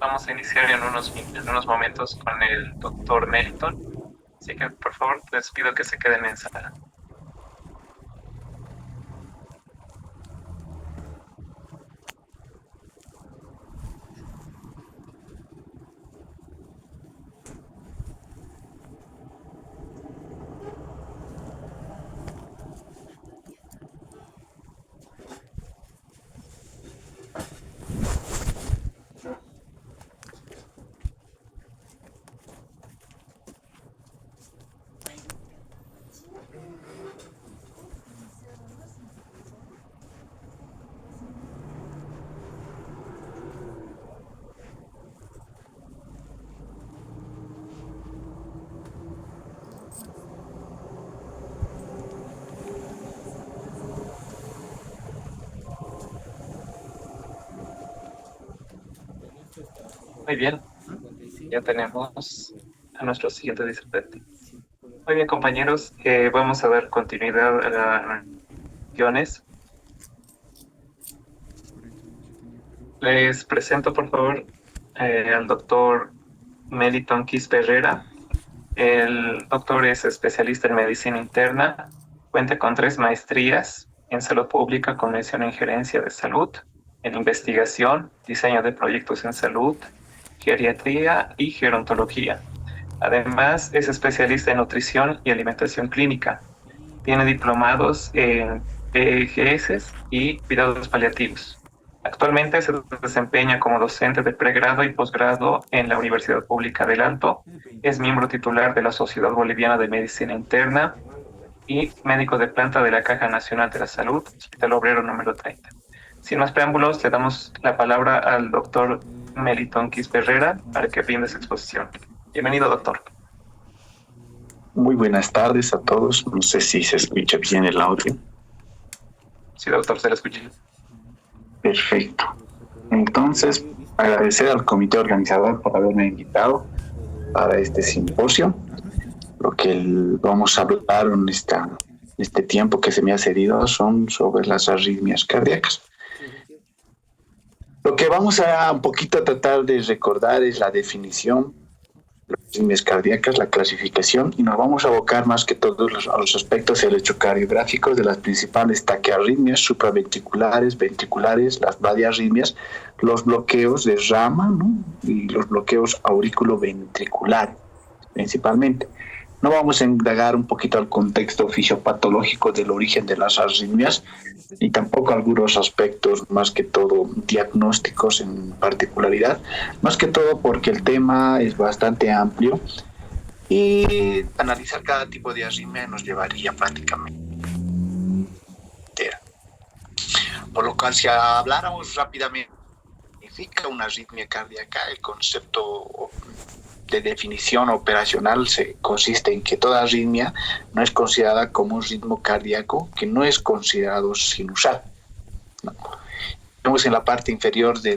Vamos a iniciar en unos momentos con el doctor Melton. Así que, por favor, les pido que se queden en sala. Muy bien, ya tenemos a nuestro siguiente disertante. Muy bien, compañeros, vamos a dar continuidad a las reuniones. Les presento, por favor, al doctor Melitón Quispe Herrera. El doctor es especialista en medicina interna, cuenta con 3 maestrías en salud pública con mención en gerencia de salud, en investigación, diseño de proyectos en salud, geriatría y gerontología. Además, es especialista en nutrición y alimentación clínica. Tiene diplomados en PGS y cuidados paliativos. Actualmente se desempeña como docente de pregrado y posgrado en la Universidad Pública del Alto. Es miembro titular de la Sociedad Boliviana de Medicina Interna y médico de planta de la Caja Nacional de la Salud, Hospital Obrero número 30. Sin más preámbulos, le damos la palabra al doctor Melitón Quispe Herrera para que brinde su exposición. Bienvenido, doctor. Muy buenas tardes a todos. No sé si se escucha bien el audio. Sí, doctor, se le escucha. Perfecto. Entonces, agradecer al comité organizador por haberme invitado para este simposio. Lo que vamos a hablar en este tiempo que se me ha cedido son sobre las arritmias cardíacas. Lo que vamos a un poquito tratar de recordar es la definición, las arritmias cardíacas, la clasificación, y nos vamos a abocar más que todos a los aspectos electrocardiográficos de las principales taquiarritmias supraventriculares, ventriculares, las bradiarritmias, los bloqueos de rama, ¿no? Y los bloqueos auriculoventriculares principalmente. No vamos a indagar un poquito al contexto fisiopatológico del origen de las arritmias y tampoco algunos aspectos más que todo diagnósticos en particularidad, más que todo porque el tema es bastante amplio y analizar cada tipo de arritmia nos llevaría prácticamente. Por lo cual, si habláramos rápidamente, significa una arritmia cardíaca, el concepto de definición operacional consiste en que toda arritmia no es considerada como un ritmo cardíaco que no es considerado sinusal, ¿no? Vemos en la parte inferior de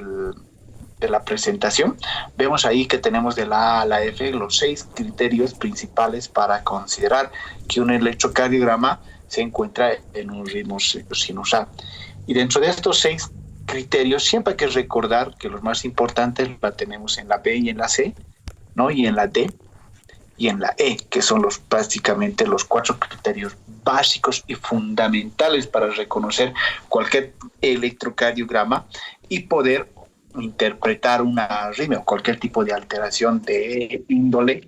la presentación, vemos ahí que tenemos de la A a la F los 6 criterios principales para considerar que un electrocardiograma se encuentra en un ritmo sinusal. Y dentro de estos 6 criterios, siempre hay que recordar que los más importantes la tenemos en la B y en la C, ¿no? Y en la D y en la E, que son prácticamente los 4 criterios básicos y fundamentales para reconocer cualquier electrocardiograma y poder interpretar una arritmia o cualquier tipo de alteración de índole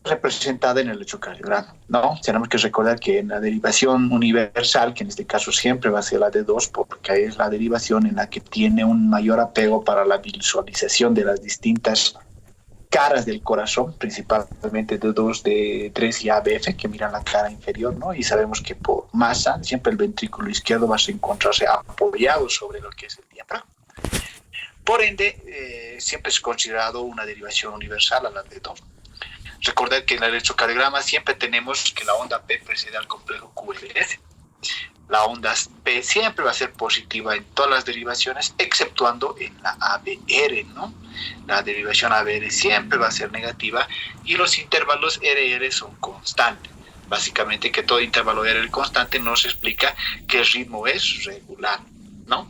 representada en el electrocardiograma, ¿no? Tenemos que recordar que en la derivación universal, que en este caso siempre va a ser la de 2, porque es la derivación en la que tiene un mayor apego para la visualización de las distintas caras del corazón, principalmente de 2, de 3 y ABF, que miran la cara inferior, ¿no? Y sabemos que por masa, siempre el ventrículo izquierdo va a encontrarse apoyado sobre lo que es el diafragma. Por ende, siempre es considerado una derivación universal a la de 2. Recordad que en el electrocardiograma siempre tenemos que la onda P precede al complejo QLF. La onda P siempre va a ser positiva en todas las derivaciones, exceptuando en la ABR, ¿no? La derivación ABR siempre va a ser negativa y los intervalos RR son constantes. Básicamente que todo intervalo RR constante nos explica que el ritmo es regular, ¿no?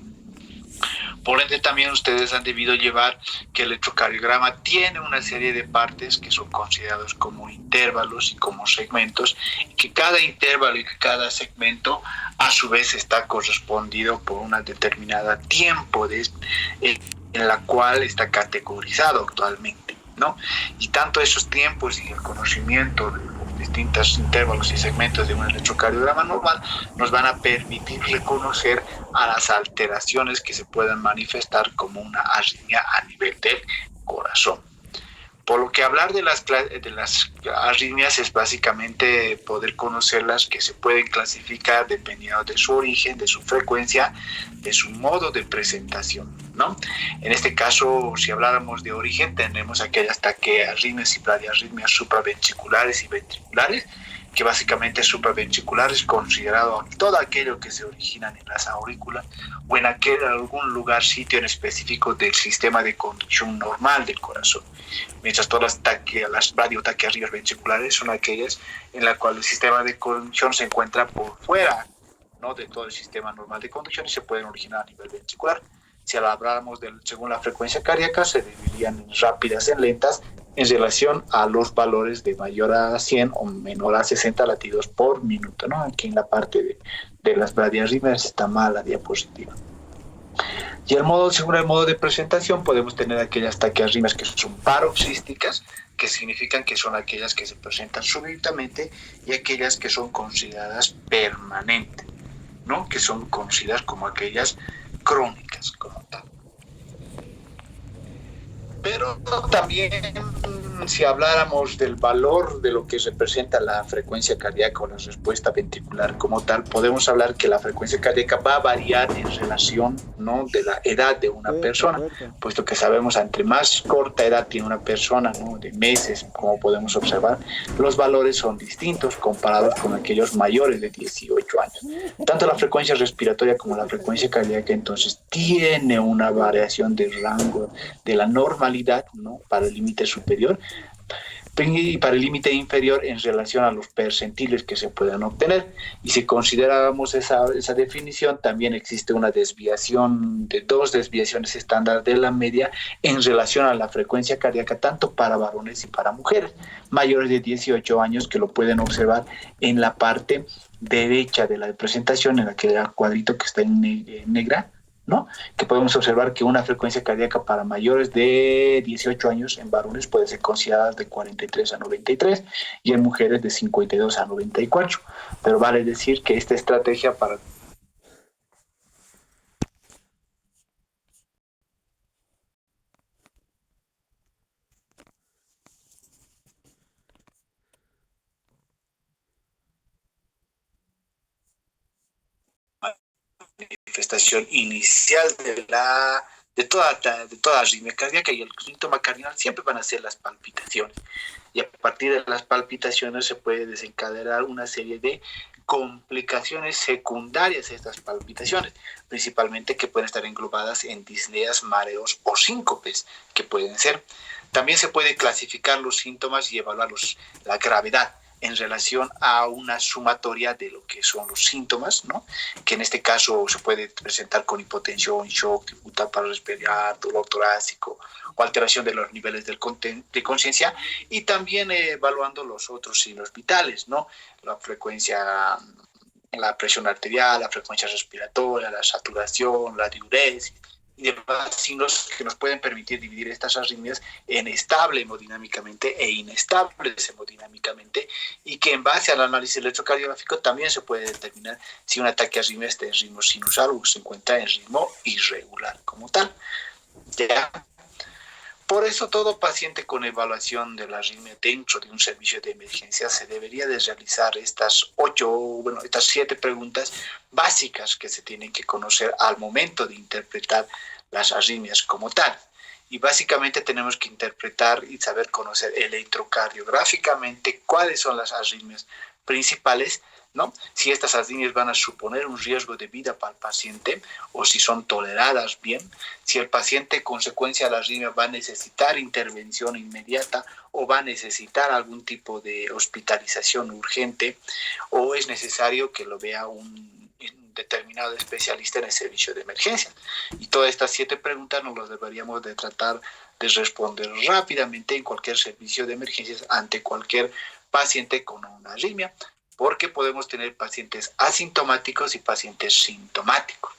Por ende, también ustedes han debido llevar que el electrocardiograma tiene una serie de partes que son considerados como intervalos y como segmentos, y que cada intervalo y que cada segmento a su vez está correspondido por una determinada tiempo en la cual está categorizado actualmente, ¿no? Y tanto esos tiempos y el conocimiento de los distintos intervalos y segmentos de un electrocardiograma normal nos van a permitir reconocer a las alteraciones que se puedan manifestar como una arritmia a nivel del corazón. Por lo que hablar de las arritmias es básicamente poder conocerlas, que se pueden clasificar dependiendo de su origen, de su frecuencia, de su modo de presentación, ¿no? En este caso, si habláramos de origen, tenemos aquellas taquiarritmias y bradiarritmias supraventriculares y ventriculares, que básicamente supraventricular es considerado todo aquello que se originan en las aurículas o en algún lugar, sitio en específico del sistema de conducción normal del corazón. Mientras todas las radiotaquiarritmias ventriculares son aquellas en las cuales el sistema de conducción se encuentra por fuera, ¿no?, de todo el sistema normal de conducción y se pueden originar a nivel ventricular. Si habláramos según la frecuencia cardíaca, se dividirían en rápidas y en lentas en relación a los valores de mayor a 100 o menor a 60 latidos por minuto, ¿no? Aquí en la parte de las bradiarritmias está mal la diapositiva. Y según el modo de presentación, podemos tener aquellas taquiarritmias que son paroxísticas, que significan que son aquellas que se presentan súbitamente, y aquellas que son consideradas permanentes, ¿no?, que son consideradas como aquellas crónicas como tal. Pero también, si habláramos del valor de lo que representa la frecuencia cardíaca o la respuesta ventricular como tal, podemos hablar que la frecuencia cardíaca va a variar en relación, ¿no?, de la edad de una persona, puesto que sabemos, entre más corta edad tiene una persona, ¿no?, de meses, como podemos observar, los valores son distintos comparados con aquellos mayores de 18 años. Tanto la frecuencia respiratoria como la frecuencia cardíaca entonces tiene una variación de rango de la normalidad, ¿no?, para el límite superior y para el límite inferior en relación a los percentiles que se puedan obtener. Y si consideráramos esa definición, también existe una desviación de 2 desviaciones estándar de la media en relación a la frecuencia cardíaca, tanto para varones y para mujeres mayores de 18 años, que lo pueden observar en la parte derecha de la presentación, en aquel cuadrito que está en negra, ¿no?, que podemos observar que una frecuencia cardíaca para mayores de 18 años en varones puede ser considerada de 43 a 93 y en mujeres de 52 a 94. Pero vale decir que esta estrategia para manifestación inicial de toda arritmia cardíaca, y el síntoma cardinal siempre van a ser las palpitaciones. Y a partir de las palpitaciones se puede desencadenar una serie de complicaciones secundarias a estas palpitaciones, principalmente que pueden estar englobadas en disneas, mareos o síncopes, que pueden ser. También se puede clasificar los síntomas y evaluar la gravedad en relación a una sumatoria de lo que son los síntomas, ¿no?, que en este caso se puede presentar con hipotensión, shock, dificultad para respirar, dolor torácico o alteración de los niveles de conciencia, y también evaluando los otros signos vitales, ¿no?, la frecuencia, la presión arterial, la frecuencia respiratoria, la saturación, la diuresis y demás signos que nos pueden permitir dividir estas arritmias en estable hemodinámicamente e inestables hemodinámicamente, y que en base al análisis electrocardiográfico también se puede determinar si un ataque arritmia está en ritmo sinusal o se encuentra en ritmo irregular como tal. ¿Ya? Por eso, todo paciente con evaluación de la arritmia dentro de un servicio de emergencia se debería de realizar estas 7 preguntas básicas que se tienen que conocer al momento de interpretar las arritmias como tal. Y básicamente tenemos que interpretar y saber conocer electrocardiográficamente cuáles son las arritmias principales, ¿no?, si estas arritmias van a suponer un riesgo de vida para el paciente o si son toleradas bien, si el paciente, consecuencia de la arritmia, va a necesitar intervención inmediata o va a necesitar algún tipo de hospitalización urgente, o es necesario que lo vea un determinado especialista en el servicio de emergencia. Y todas estas 7 preguntas nos las deberíamos de tratar de responder rápidamente en cualquier servicio de emergencias ante cualquier paciente con una arritmia, porque podemos tener pacientes asintomáticos y pacientes sintomáticos.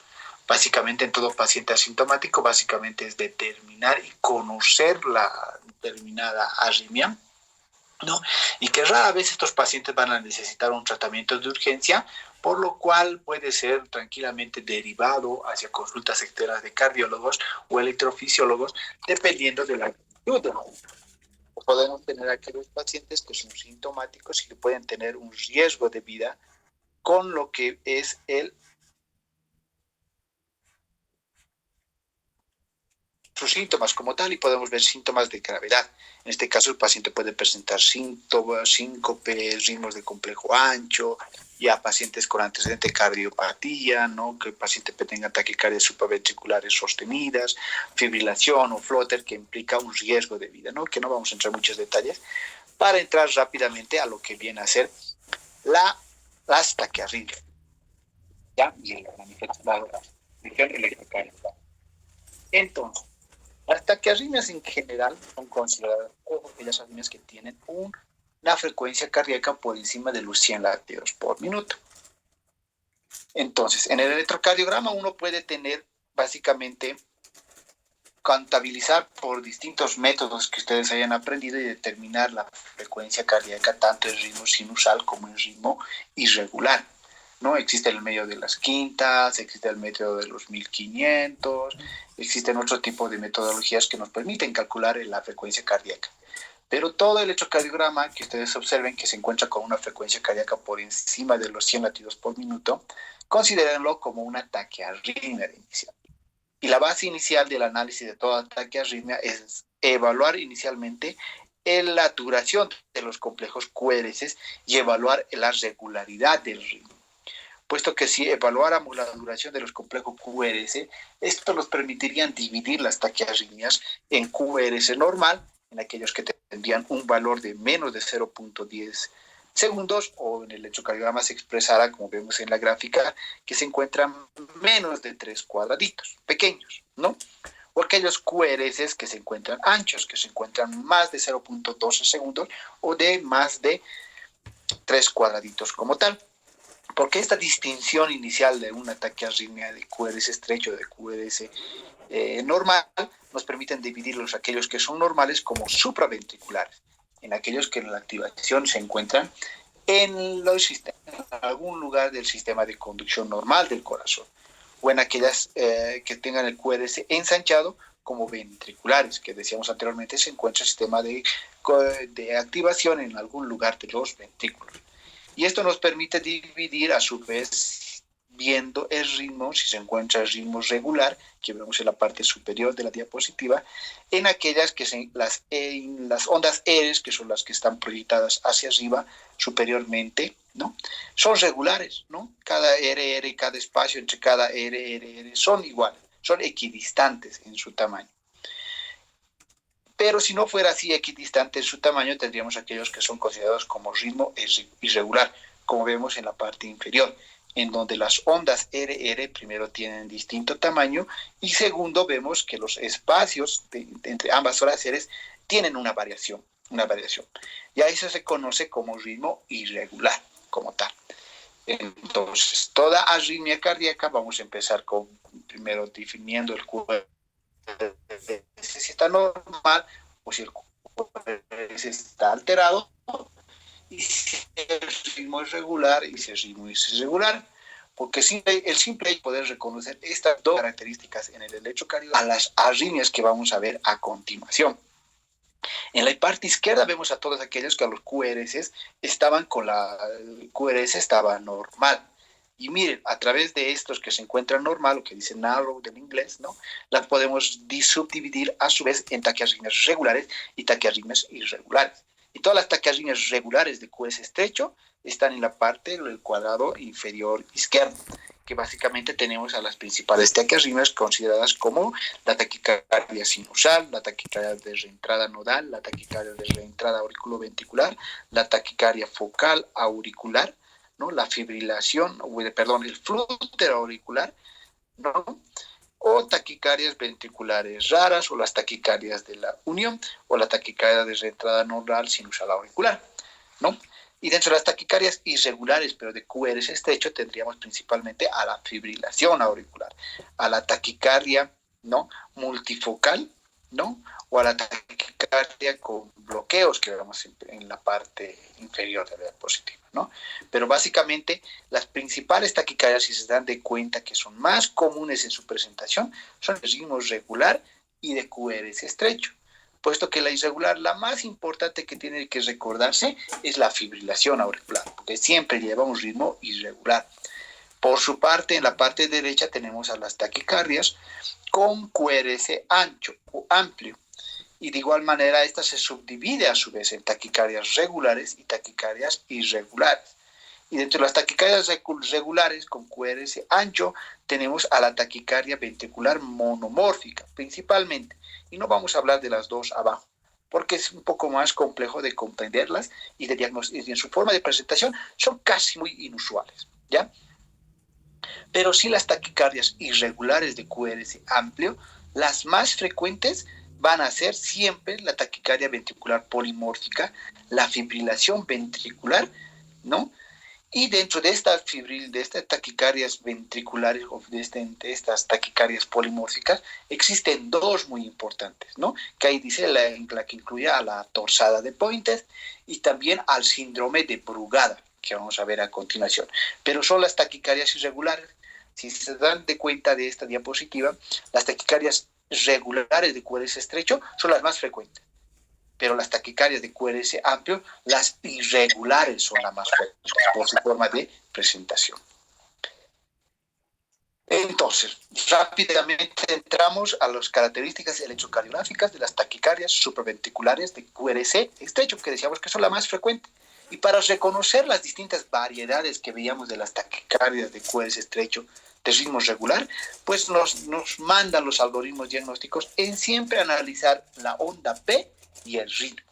Básicamente en todo paciente asintomático, básicamente es determinar y conocer la determinada arritmia, ¿no? Y que rara vez estos pacientes van a necesitar un tratamiento de urgencia, por lo cual puede ser tranquilamente derivado hacia consultas externas de cardiólogos o electrofisiólogos, dependiendo de la actitud. Podemos tener aquellos pacientes que son sintomáticos y que pueden tener un riesgo de vida con lo que es sus síntomas como tal, y podemos ver síntomas de gravedad. En este caso, el paciente puede presentar síntomas, síncope, ritmos de complejo ancho, ya pacientes con antecedente de cardiopatía, ¿no? Que el paciente tenga taquicardias supraventriculares sostenidas, fibrilación o flóter, que implica un riesgo de vida, ¿no? Que no vamos a entrar en muchos detalles, para entrar rápidamente a lo que viene a ser las taquiarritmias, ¿ya? Y la manifestación electrocardiograma. Entonces, las taquiarritmias en general son consideradas aquellas arritmias que tienen una frecuencia cardíaca por encima de los 100 latidos por minuto. Entonces, en el electrocardiograma uno puede tener básicamente contabilizar por distintos métodos que ustedes hayan aprendido y determinar la frecuencia cardíaca tanto en ritmo sinusal como en ritmo irregular, ¿no? Existe el medio de las quintas, existe el método de los 1500, existen otro tipo de metodologías que nos permiten calcular la frecuencia cardíaca. Pero todo el electrocardiograma que ustedes observen que se encuentra con una frecuencia cardíaca por encima de los 100 latidos por minuto, considérenlo como una taquiarritmia inicial. Y la base inicial del análisis de toda taquiarritmia es evaluar inicialmente la duración de los complejos QRS y evaluar la regularidad del ritmo. Puesto que si evaluáramos la duración de los complejos QRS, esto nos permitiría dividir las taquiarritmias en QRS normal, en aquellos que tendrían un valor de menos de 0.10 segundos, o en el electrocardiograma se expresará, como vemos en la gráfica, que se encuentran menos de 3 cuadraditos, pequeños, ¿no? O aquellos QRS que se encuentran anchos, que se encuentran más de 0.12 segundos o de más de 3 cuadraditos como tal. Porque esta distinción inicial de una taquiarritmia de QRS estrecho de QRS normal nos permiten dividirlos aquellos que son normales como supraventriculares, en aquellos que en la activación se encuentran en algún lugar del sistema de conducción normal del corazón, o en aquellas que tengan el QRS ensanchado como ventriculares, que decíamos anteriormente se encuentra el sistema de activación en algún lugar de los ventrículos. Y esto nos permite dividir a su vez viendo el ritmo, si se encuentra el ritmo regular, que vemos en la parte superior de la diapositiva, en aquellas que las ondas Eres, que son las que están proyectadas hacia arriba superiormente, ¿no? Son regulares, ¿no? Cada RR y cada espacio entre cada RR son iguales, son equidistantes en su tamaño. Pero si no fuera así equidistante en su tamaño, tendríamos aquellos que son considerados como ritmo irregular, como vemos en la parte inferior, en donde las ondas RR primero tienen distinto tamaño y segundo vemos que los espacios entre ambas horas Eres tienen una variación. Y a eso se conoce como ritmo irregular, como tal. Entonces, toda arritmia cardíaca, vamos a empezar con primero definiendo el QRS, si está normal o si el QRS está alterado, y si el ritmo es regular y si el ritmo es irregular, porque el simple poder reconocer estas dos características en el electrocardiograma a las arritmias que vamos a ver a continuación. En la parte izquierda vemos a todos aquellos que a los QRS estaban el QRS estaba normal. Y miren, a través de estos que se encuentran normal, lo que dice narrow del inglés, ¿no? Las podemos subdividir a su vez en taquiarritmias regulares y taquiarritmias irregulares. Y todas las taquiarritmias regulares de QRS estrecho están en la parte del cuadrado inferior izquierdo, que básicamente tenemos a las principales taquiarritmias consideradas como la taquicardia sinusal, la taquicardia de reentrada nodal, la taquicardia de reentrada auriculoventricular, la taquicardia focal auricular, ¿no? La fibrilación, perdón, el flúter auricular, ¿no? O taquicardias ventriculares raras, o las taquicardias de la unión, o la taquicardia de reentrada normal sinusal auricular, ¿no? Y dentro de las taquicardias irregulares, pero de QRS estrecho, tendríamos principalmente a la fibrilación auricular, a la taquicardia, ¿no? Multifocal, ¿no? O a la taquicardia con bloqueos que vemos en la parte inferior de la diapositiva, ¿no? Pero básicamente las principales taquicardias, si se dan de cuenta que son más comunes en su presentación, son de ritmo regular y de QRS estrecho, puesto que la irregular, la más importante que tiene que recordarse es la fibrilación auricular, porque siempre llevamos ritmo irregular. Por su parte, en la parte derecha tenemos a las taquicardias con QRS ancho o amplio, y de igual manera esta se subdivide a su vez en taquicardias regulares y taquicardias irregulares. Y dentro de las taquicardias regulares con QRS ancho tenemos a la taquicardia ventricular monomórfica principalmente, y no vamos a hablar de las dos abajo porque es un poco más complejo de comprenderlas, y de diagnóstico, y en su forma de presentación son casi muy inusuales, ¿ya? Pero sí las taquicardias irregulares de QRS amplio, las más frecuentes van a ser siempre la taquicardia ventricular polimórfica, la fibrilación ventricular, ¿no? Y dentro de estas de estas taquicardias ventriculares o de estas taquicardias polimórficas existen dos muy importantes, ¿no? Que ahí dice la que incluye a la torsada de Pointes y también al síndrome de Brugada, que vamos a ver a continuación. Pero son las taquicardias irregulares. Si se dan de cuenta de esta diapositiva, las taquicardias regulares de QRS estrecho son las más frecuentes, pero las taquicardias de QRS amplio, las irregulares son las más frecuentes por su forma de presentación. Entonces, rápidamente entramos a las características electrocardiográficas de las taquicardias supraventriculares de QRS estrecho, que decíamos que son las más frecuentes. Y para reconocer las distintas variedades que veíamos de las taquicardias de QRS estrecho de ritmo regular, pues nos mandan los algoritmos diagnósticos en siempre analizar la onda P y el ritmo.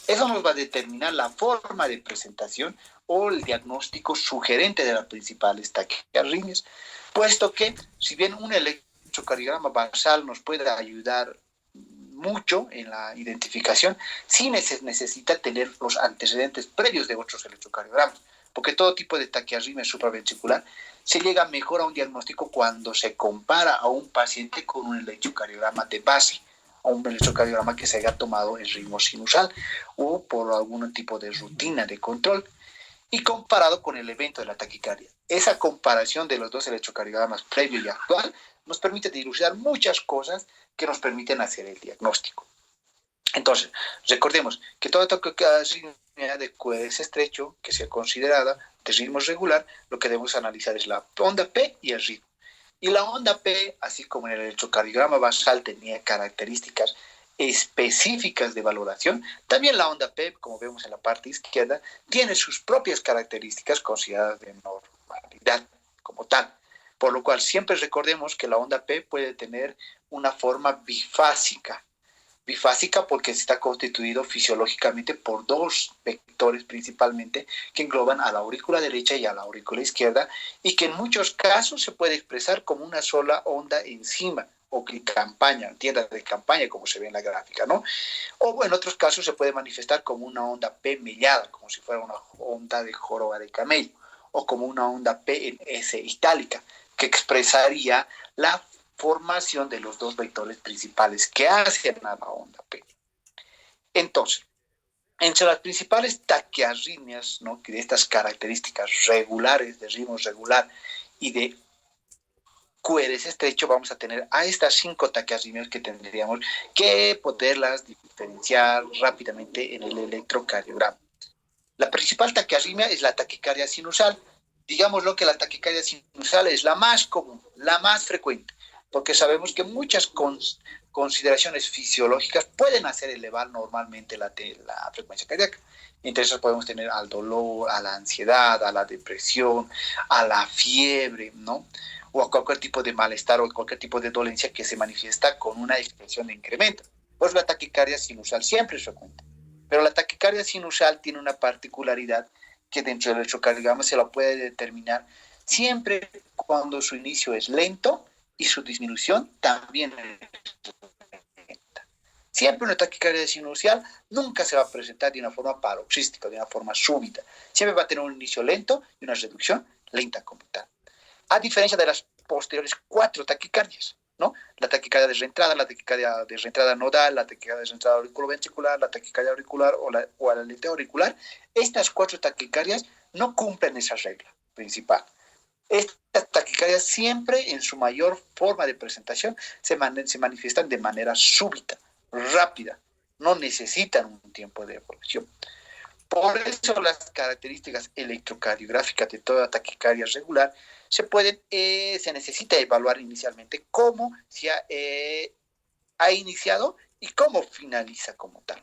Eso nos va a determinar la forma de presentación o el diagnóstico sugerente de las principales taquiarritmias, puesto que si bien un electrocardiograma basal nos puede ayudar mucho en la identificación, sí necesita tener los antecedentes previos de otros electrocardiogramas, porque todo tipo de taquiarritmia supraventricular se llega mejor a un diagnóstico cuando se compara a un paciente con un electrocardiograma de base, a un electrocardiograma que se haya tomado en ritmo sinusal o por algún tipo de rutina de control, y comparado con el evento de la taquicardia. Esa comparación de los dos electrocardiogramas previo y actual nos permite dilucidar muchas cosas que nos permiten hacer el diagnóstico. Entonces, recordemos que toda taquicardia de QRS estrecho que sea considerada de ritmo regular, lo que debemos analizar es la onda P y el ritmo. Y la onda P, así como en el electrocardiograma basal tenía características específicas de valoración, también la onda P, como vemos en la parte izquierda, tiene sus propias características consideradas de normalidad como tal. Por lo cual siempre recordemos que la onda P puede tener una forma bifásica. Bifásica porque está constituido fisiológicamente por dos vectores principalmente que engloban a la aurícula derecha y a la aurícula izquierda, y que en muchos casos se puede expresar como una sola onda encima o campaña, tienda de campaña, como se ve en la gráfica, ¿no? O en otros casos se puede manifestar como una onda P mellada, como si fuera una onda de joroba de camello, o como una onda P en S itálica, que expresaría la formación de los dos vectores principales que hacen a la onda P. Entonces, entre las principales taquiarritmias, ¿no?, de estas características regulares, de ritmo regular y de QRS estrecho, vamos a tener a estas 5 taquiarritmias que tendríamos que poderlas diferenciar rápidamente en el electrocardiograma. La principal taquiarritmia es la taquicardia sinusal. Digámoslo que la taquicardia sinusal es la más común, la más frecuente, porque sabemos que muchas consideraciones fisiológicas pueden hacer elevar normalmente la frecuencia cardíaca. Entre esas podemos tener al dolor, a la ansiedad, a la depresión, a la fiebre, ¿no?, o a cualquier tipo de malestar o cualquier tipo de dolencia que se manifiesta con una expresión de incremento. Pues la taquicardia sinusal siempre es frecuente. Pero la taquicardia sinusal tiene una particularidad que dentro del electrocardiograma se la puede determinar siempre cuando su inicio es lento y su disminución también es lenta. Siempre una taquicardia sinusial nunca se va a presentar de una forma paroxística, de una forma súbita. Siempre va a tener un inicio lento y una reducción lenta como tal. A diferencia de las posteriores 4 taquicardias, ¿no? La taquicardia de reentrada, la taquicardia de reentrada nodal, la taquicardia de reentrada auriculoventricular, la taquicardia auricular o la aleteo auricular. Estas 4 taquicardias no cumplen esa regla principal. Estas taquicardias siempre en su mayor forma de presentación se manifiestan de manera súbita, rápida, no necesitan un tiempo de evolución. Por eso las características electrocardiográficas de toda taquicardia regular se necesita evaluar inicialmente cómo se ha iniciado y cómo finaliza como tal.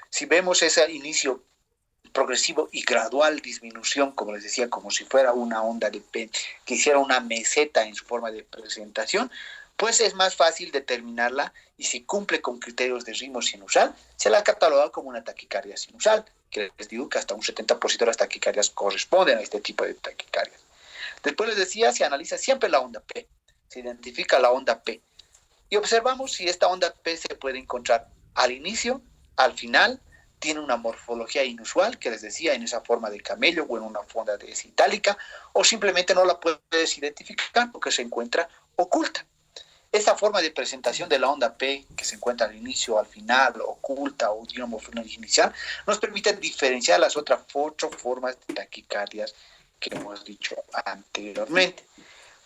Si vemos ese inicio progresivo y gradual disminución, como les decía, como si fuera una onda de que hiciera una meseta en su forma de presentación, pues es más fácil determinarla y si cumple con criterios de ritmo sinusal, se la cataloga como una taquicardia sinusal, que les digo que hasta un 70% de las taquicardias corresponden a este tipo de taquicardias. Después les decía, se analiza siempre la onda P, se identifica la onda P y observamos si esta onda P se puede encontrar al inicio, al final, tiene una morfología inusual, que les decía, en esa forma de camello o en una forma de S itálica, o simplemente no la puedes identificar porque se encuentra oculta. Esta forma de presentación de la onda P, que se encuentra al inicio, al final, oculta o de una morfología inicial, nos permite diferenciar las otras 8 formas de taquicardias que hemos dicho anteriormente.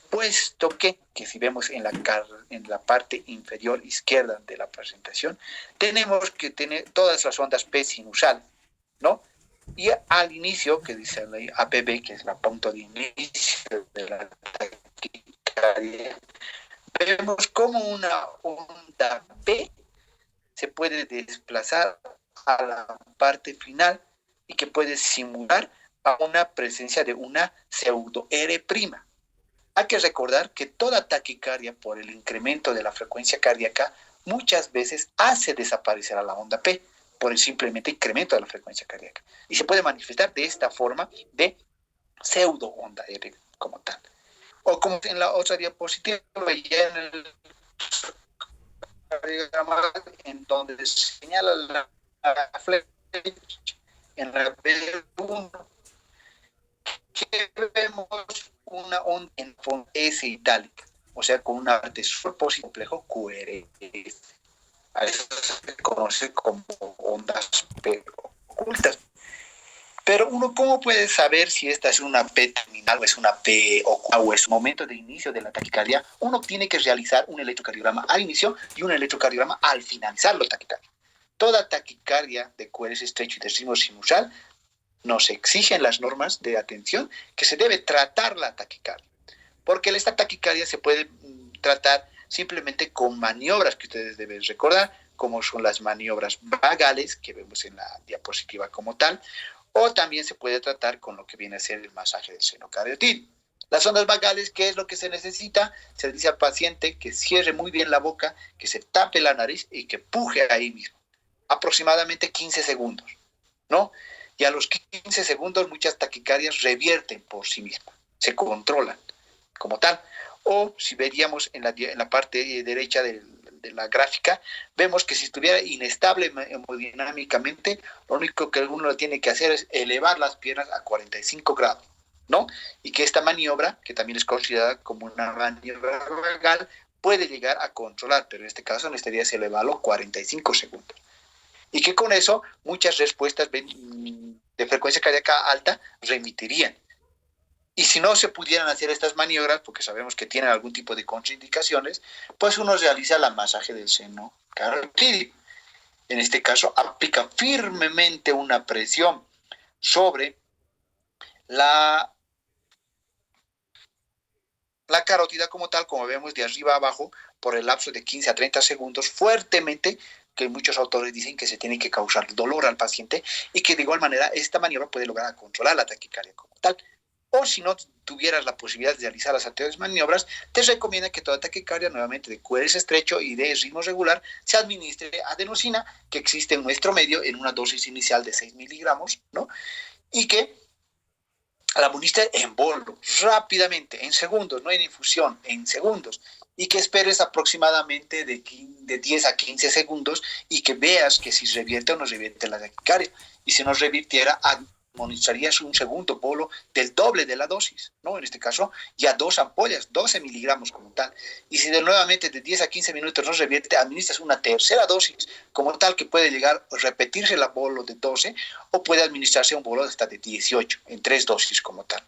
Puesto que si vemos en la parte inferior izquierda de la presentación, tenemos que tener todas las ondas P sinusal, ¿no? Y al inicio, que dice la APB, que es la punto de inicio de la taquicardia, vemos como una onda P se puede desplazar a la parte final y que puede simular a una presencia de una pseudo R'. Hay que recordar que toda taquicardia por el incremento de la frecuencia cardíaca muchas veces hace desaparecer a la onda P por el simplemente incremento de la frecuencia cardíaca y se puede manifestar de esta forma de pseudo onda R como tal. O como en la otra diapositiva, ya en el diagrama en donde se señala la flecha en la B1, que vemos una onda en S itálica, o sea, con una parte superpositiva complejo QRS. A eso se conoce como ondas P ocultas. Pero uno, ¿cómo puede saber si esta es una P terminal o es una P oculta o es un momento de inicio de la taquicardia? Uno tiene que realizar un electrocardiograma al inicio y un electrocardiograma al finalizar la taquicardia. Toda taquicardia de QRS estrecho y de ritmo sinusal nos exigen las normas de atención que se debe tratar la taquicardia. Porque esta taquicardia se puede tratar simplemente con maniobras que ustedes deben recordar, como son las maniobras vagales que vemos en la diapositiva como tal, o también se puede tratar con lo que viene a ser el masaje del seno cardiotídeo. Las ondas vagales, ¿qué es lo que se necesita? Se le dice al paciente que cierre muy bien la boca, que se tape la nariz y que puje ahí mismo, aproximadamente 15 segundos, ¿no? Y a los 15 segundos muchas taquicardias revierten por sí mismas, se controlan como tal. O si veríamos en la parte derecha de la gráfica, vemos que si estuviera inestable hemodinámicamente, lo único que uno tiene que hacer es elevar las piernas a 45 grados, ¿no? Y que esta maniobra, que también es considerada como una maniobra vagal, puede llegar a controlar, pero en este caso necesitaría elevarlo 45 segundos. Y que con eso muchas respuestas de frecuencia cardíaca alta remitirían. Y si no se pudieran hacer estas maniobras, porque sabemos que tienen algún tipo de contraindicaciones, pues uno realiza el masaje del seno cardiotídeo. En este caso, aplica firmemente una presión sobre la carótida como tal, como vemos de arriba a abajo, por el lapso de 15 a 30 segundos, fuertemente, que muchos autores dicen que se tiene que causar dolor al paciente y que de igual manera esta maniobra puede lograr controlar la taquicardia como tal. O si no tuvieras la posibilidad de realizar las anteriores maniobras, te recomienda que toda taquicardia, nuevamente de QRS estrecho y de ritmo regular, se administre adenosina, que existe en nuestro medio en una dosis inicial de 6 miligramos, ¿no? Y que la administre en bolo, rápidamente, en segundos, no en infusión, en segundos, y que esperes aproximadamente de 10 a 15 segundos y que veas que si revierte o no revierte la taquicardia. Y si no revirtiera, administrarías un segundo bolo del doble de la dosis, ¿no? En este caso, ya 2 ampollas, 12 miligramos como tal. Y si nuevamente de 10 a 15 minutos no revierte, administras una tercera dosis como tal que puede llegar a repetirse el bolo de 12 o puede administrarse un bolo hasta de 18 en 3 dosis como tal.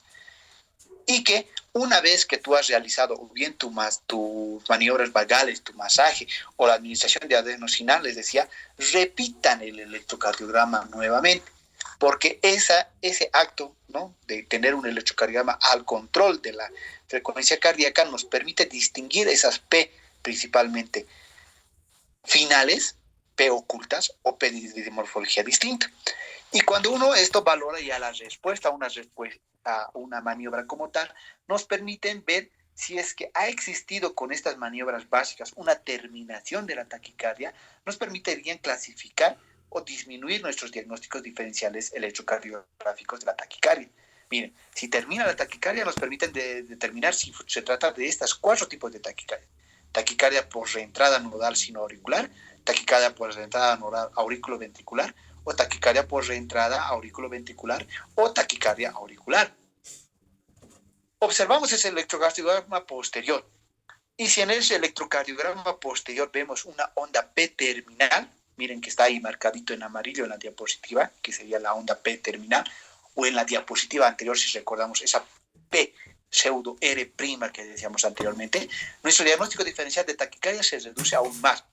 Y que una vez que tú has realizado bien tus maniobras vagales, tu masaje o la administración de adenosinal, les decía, repitan el electrocardiograma nuevamente, porque ese acto, ¿no?, de tener un electrocardiograma al control de la frecuencia cardíaca nos permite distinguir esas P principalmente finales, P ocultas o P de morfología distinta. Y cuando uno esto valora ya la respuesta a una maniobra como tal, nos permiten ver si es que ha existido con estas maniobras básicas una terminación de la taquicardia, nos permitirían clasificar o disminuir nuestros diagnósticos diferenciales electrocardiográficos de la taquicardia. Miren, si termina la taquicardia, nos permiten determinar si se trata de estas 4 tipos de taquicardia. Taquicardia por reentrada nodal sino auricular, taquicardia por reentrada nodal auriculoventricular, o taquicardia por reentrada auriculoventricular o taquicardia auricular. Observamos ese electrocardiograma posterior. Y si en ese electrocardiograma posterior vemos una onda P terminal, miren que está ahí marcadito en amarillo en la diapositiva, que sería la onda P terminal, o en la diapositiva anterior, si recordamos esa P pseudo R' que decíamos anteriormente, nuestro diagnóstico diferencial de taquicardia se reduce aún más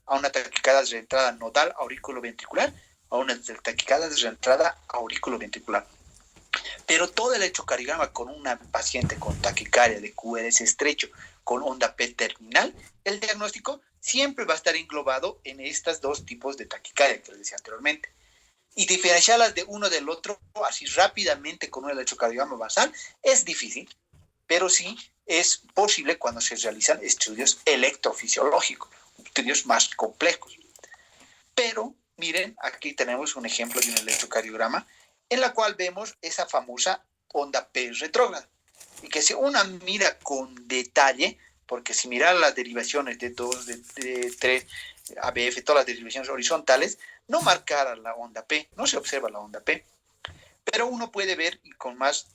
a una taquicardia de reentrada nodal auriculoventricular, a una taquicardia de reentrada auriculoventricular. Pero todo el electrocardiograma con una paciente con taquicardia de QRS estrecho con onda P terminal, el diagnóstico siempre va a estar englobado en estos 2 tipos de taquicardia que les decía anteriormente. Y diferenciarlas de uno del otro así rápidamente con un electrocardiograma basal es difícil, pero sí es posible cuando se realizan estudios electrofisiológicos, estudios más complejos. Pero miren, aquí tenemos un ejemplo de un electrocardiograma en la cual vemos esa famosa onda P retrógrada. Y que si uno mira con detalle, porque si mirar las derivaciones de 2, de 3, ABF, todas las derivaciones horizontales, no marcara la onda P, no se observa la onda P. Pero uno puede ver, y con más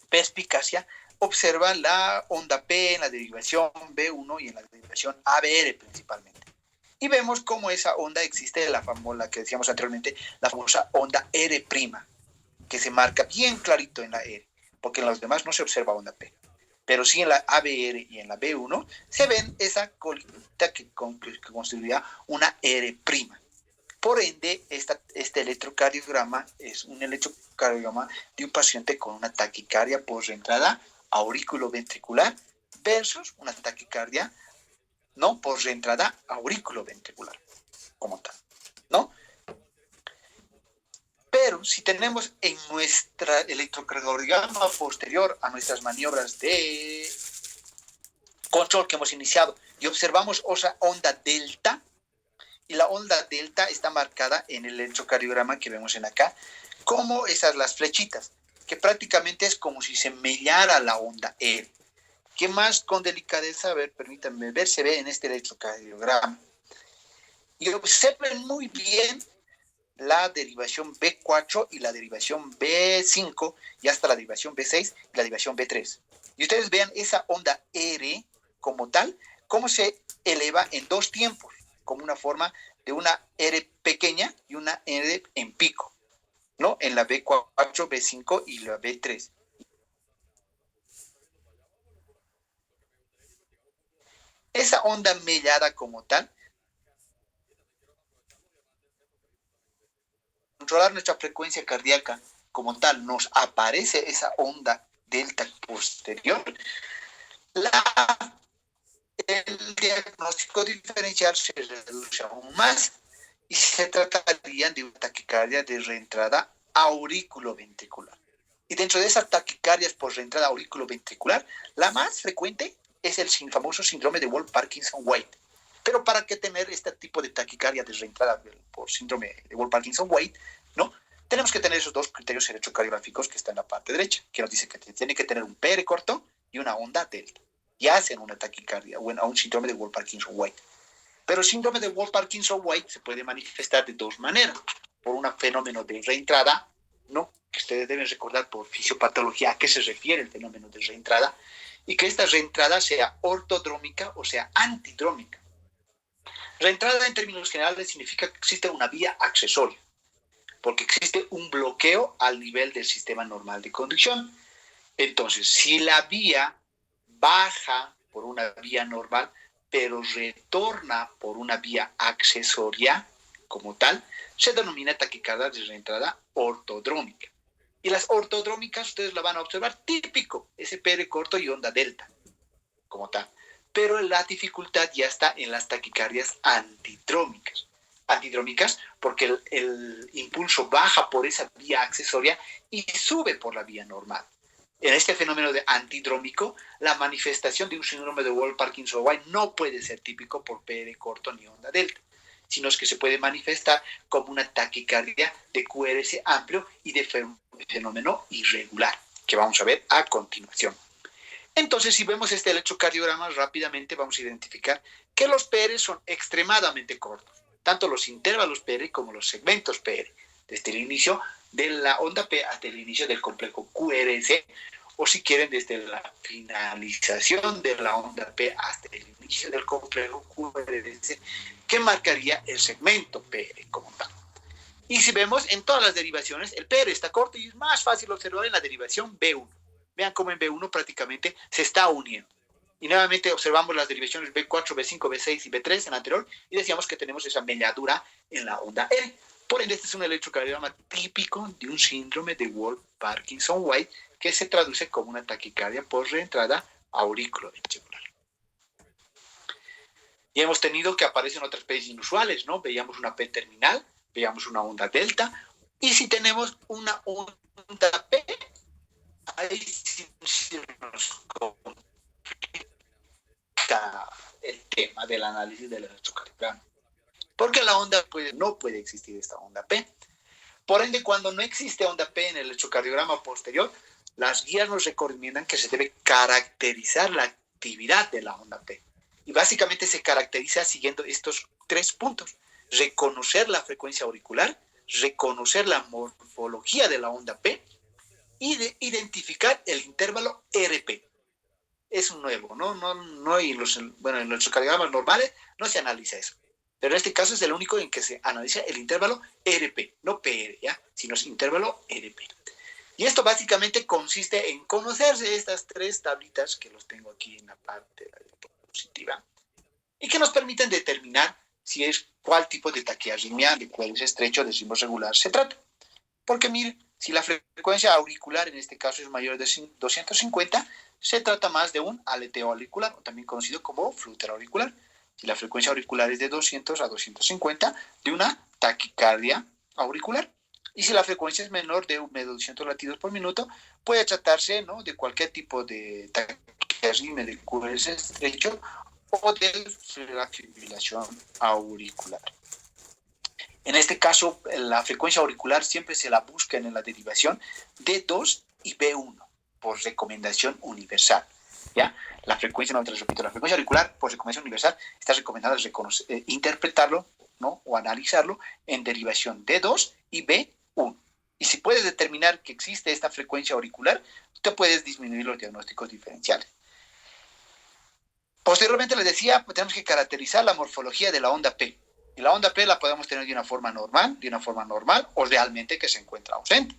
perspicacia, observa la onda P en la derivación B1 y en la derivación ABR principalmente. Y vemos cómo esa onda existe, la famosa que decíamos anteriormente, la famosa onda R', que se marca bien clarito en la R, porque en los demás no se observa onda P. Pero sí en la ABR y en la B1 se ven esa colita que constituiría una R'. Por ende, este electrocardiograma es un electrocardiograma de un paciente con una taquicardia por reentrada auriculoventricular versus una taquicardia no por reentrada auriculoventricular como tal, ¿no? Pero si tenemos en nuestra electrocardiograma posterior a nuestras maniobras de control que hemos iniciado y observamos otra onda delta, y la onda delta está marcada en el electrocardiograma que vemos en acá, como esas las flechitas, que prácticamente es como si se mellara la onda R. Que más con delicadeza, a ver, permítanme ver, se ve en este electrocardiograma. Y observen muy bien la derivación B4 y la derivación B5 y hasta la derivación B6 y la derivación B3. Y ustedes vean esa onda R como tal, cómo se eleva en 2 tiempos, como una forma de una R pequeña y una R en pico, ¿no? En la B4, B5 y la B3. Esa onda mellada como tal, controlar nuestra frecuencia cardíaca como tal, nos aparece esa onda delta posterior, el diagnóstico diferencial se reduce aún más y se trataría de una taquicardia de reentrada auriculoventricular. Y dentro de esas taquicardias por reentrada auriculoventricular, la más frecuente es el famoso síndrome de Wolff-Parkinson-White. Pero ¿para qué tener este tipo de taquicardia de reentrada por síndrome de Wolff-Parkinson-White? ¿No? tenemos que tener esos dos criterios electrocardiográficos que están en la parte derecha, que nos dice que tiene que tener un PR corto y una onda delta. Y hacen una taquicardia o un síndrome de Wolff-Parkinson-White. Pero el síndrome de Wolff-Parkinson-White se puede manifestar de dos maneras. Por un fenómeno de reentrada, ¿no? Que ustedes deben recordar por fisiopatología a qué se refiere el fenómeno de reentrada, y que esta reentrada sea ortodrómica o sea antidrómica. Reentrada en términos generales significa que existe una vía accesoria, porque existe un bloqueo al nivel del sistema normal de conducción. Entonces, si la vía baja por una vía normal, pero retorna por una vía accesoria como tal, se denomina taquicardia de reentrada ortodrómica. Y las ortodrómicas ustedes la van a observar típico, ese PR corto y onda delta, como tal. Pero la dificultad ya está en las taquicardias antidrómicas. Antidrómicas porque el impulso baja por esa vía accesoria y sube por la vía normal. En este fenómeno de antidrómico, la manifestación de un síndrome de Wolff-Parkinson-White no puede ser típico por PR corto ni onda delta, sino es que se puede manifestar como una taquicardia de QRS amplio y de fenómeno irregular, que vamos a ver a continuación. Entonces, si vemos este electrocardiograma, rápidamente vamos a identificar que los PR son extremadamente cortos, tanto los intervalos PR como los segmentos PR, desde el inicio de la onda P hasta el inicio del complejo QRS, o si quieren, desde la finalización de la onda P hasta el inicio del complejo QRS, que marcaría el segmento PR como tal. Y si vemos en todas las derivaciones, el PR está corto y es más fácil observar en la derivación B1. Vean cómo en B1 prácticamente se está uniendo. Y nuevamente observamos las derivaciones B4, B5, B6 y B3 en la anterior y decíamos que tenemos esa melladura en la onda R. Por ende, este es un electrocardiograma típico de un síndrome de Wolff-Parkinson-White que se traduce como una taquicardia por reentrada auriculoventricular. Y hemos tenido que aparecen otras P's inusuales, ¿no? Veíamos una P terminal, veíamos una onda delta, y si tenemos una onda P, ahí sí nos complica el tema del análisis del electrocardiograma. Porque la onda no puede existir esta onda P. Por ende, cuando no existe onda P en el electrocardiograma posterior, las guías nos recomiendan que se debe caracterizar la actividad de la onda P. Y básicamente se caracteriza siguiendo estos tres puntos. Reconocer la frecuencia auricular, reconocer la morfología de la onda P y de identificar el intervalo RP. Es un nuevo, no en los electrocardiogramas normales no se analiza eso. Pero en este caso es el único en que se analiza el intervalo RP, no PR, ¿ya? Sino es intervalo RP. Y esto básicamente consiste en conocerse estas tres tablitas que los tengo aquí en la parte de la diapositiva y que nos permiten determinar si es cuál tipo de taquiarritmia de cuello estrecho de ritmo regular se trata. Porque miren, si la frecuencia auricular en este caso es mayor de 250, se trata más de un aleteo auricular, o también conocido como flúter auricular. Si la frecuencia auricular es de 200 a 250, de una taquicardia auricular. Y si la frecuencia es menor de 200 latidos por minuto, puede tratarse, ¿no?, de cualquier tipo de taquiarritmia de QRS estrecho o de la fibrilación auricular. En este caso, la frecuencia auricular siempre se la busca en la derivación D2 y B1 por recomendación universal. ¿Ya? La frecuencia, no te repito, la frecuencia auricular por recomendación universal está recomendada interpretarlo, ¿no?, o analizarlo en derivación D2 y B1. Y si puedes determinar que existe esta frecuencia auricular, te puedes disminuir los diagnósticos diferenciales. Posteriormente les decía, tenemos que caracterizar la morfología de la onda P. Y la onda P la podemos tener de una forma normal o realmente que se encuentra ausente.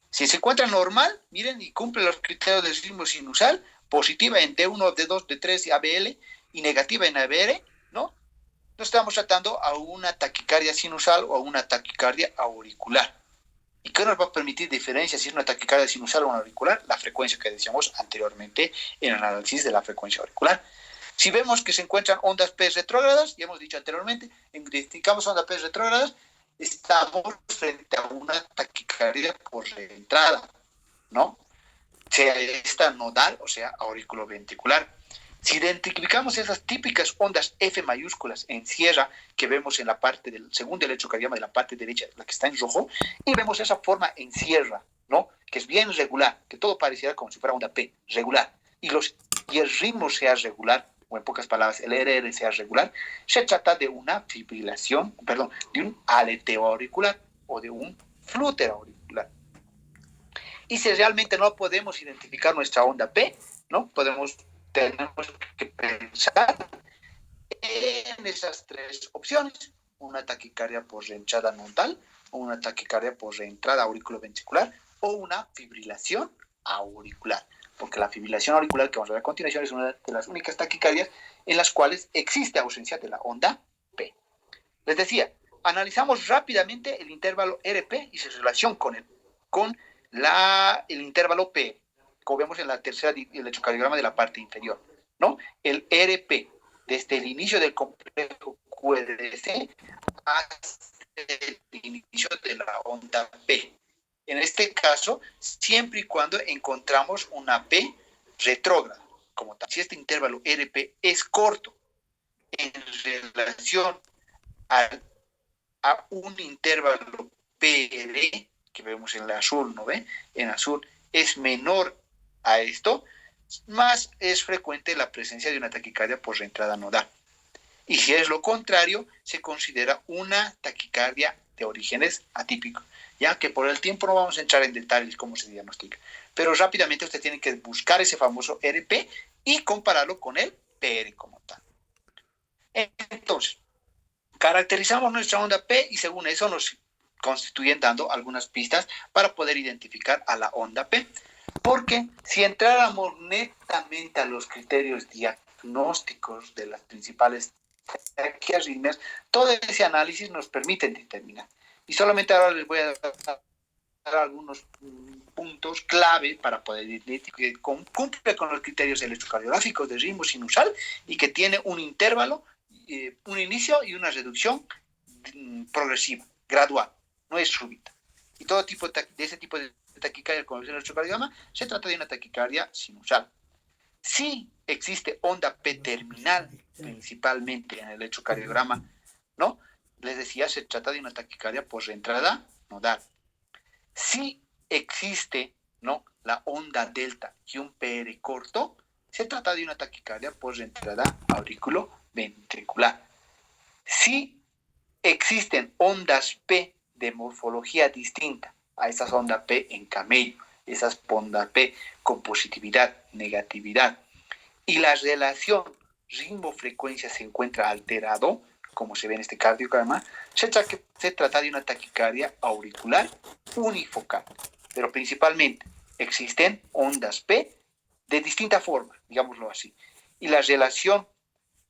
Si se encuentra normal, miren, y cumple los criterios del ritmo sinusal, positiva en D1, D2, D3 y ABL y negativa en ABR, ¿no? No estamos tratando a una taquicardia sinusal o a una taquicardia auricular. ¿Y qué nos va a permitir diferenciar si es una taquicardia sinusal o una auricular? La frecuencia que decíamos anteriormente en el análisis de la frecuencia auricular. Si vemos que se encuentran ondas P retrógradas, ya hemos dicho anteriormente, identificamos ondas P retrógradas, estamos frente a una taquicardia por reentrada, ¿no? Sea esta nodal o sea auriculoventricular. Si identificamos esas típicas ondas F mayúsculas en sierra que vemos en la parte del segundo electrocardiograma de la parte derecha, la que está en rojo, y vemos esa forma en sierra, ¿no? Que es bien regular, que todo pareciera como si fuera onda P, regular. Y el ritmo sea regular, o en pocas palabras, el RR sea regular, se trata de una fibrilación, perdón, de un aleteo auricular o de un flúter auricular. Y si realmente no podemos identificar nuestra onda P, ¿no? Tenemos que pensar en esas tres opciones: una taquicardia por reentrada nodal, una taquicardia por reentrada auriculoventricular o una fibrilación auricular. Porque la fibrilación auricular que vamos a ver a continuación es una de las únicas taquicardias en las cuales existe ausencia de la onda P. Les decía, analizamos rápidamente el intervalo RP y su relación con el intervalo P, como vemos en la tercera electrocardiograma de la parte inferior, ¿no? El RP, desde el inicio del complejo QRS hasta el inicio de la onda P. En este caso, siempre y cuando encontramos una P retrógrada, como tal. Si este intervalo RP es corto en relación a un intervalo PR, que vemos en el azul, ¿no ve? En azul es menor a esto, más es frecuente la presencia de una taquicardia por reentrada nodal. Y si es lo contrario, se considera una taquicardia de orígenes atípicos, ya que por el tiempo no vamos a entrar en detalles cómo se diagnostica. Pero rápidamente usted tiene que buscar ese famoso RP y compararlo con el PR como tal. Entonces, caracterizamos nuestra onda P y según eso nos constituyen dando algunas pistas para poder identificar a la onda P. Porque si entráramos netamente a los criterios diagnósticos de las principales taquiarritmias, todo ese análisis nos permite determinar. Y solamente ahora les voy a dar algunos puntos clave para poder identificar que cumple con los criterios electrocardiográficos de ritmo sinusal y que tiene un intervalo, un inicio y una reducción progresiva, gradual, no es súbita. Y todo tipo de ese tipo de taquicardia con el electrocardiograma se trata de una taquicardia sinusal. Sí existe onda P terminal, principalmente en el electrocardiograma, ¿no? Les decía, se trata de una taquicardia por reentrada nodal. Si existe, ¿no?, la onda delta y un PR corto, se trata de una taquicardia por reentrada auriculoventricular. Si existen ondas P de morfología distinta a esas ondas P en camello, esas ondas P con positividad, negatividad, y la relación ritmo-frecuencia se encuentra alterado, como se ve en este cardiograma, se trata de una taquicardia auricular unifocal. Pero principalmente existen ondas P de distinta forma, digámoslo así, y la relación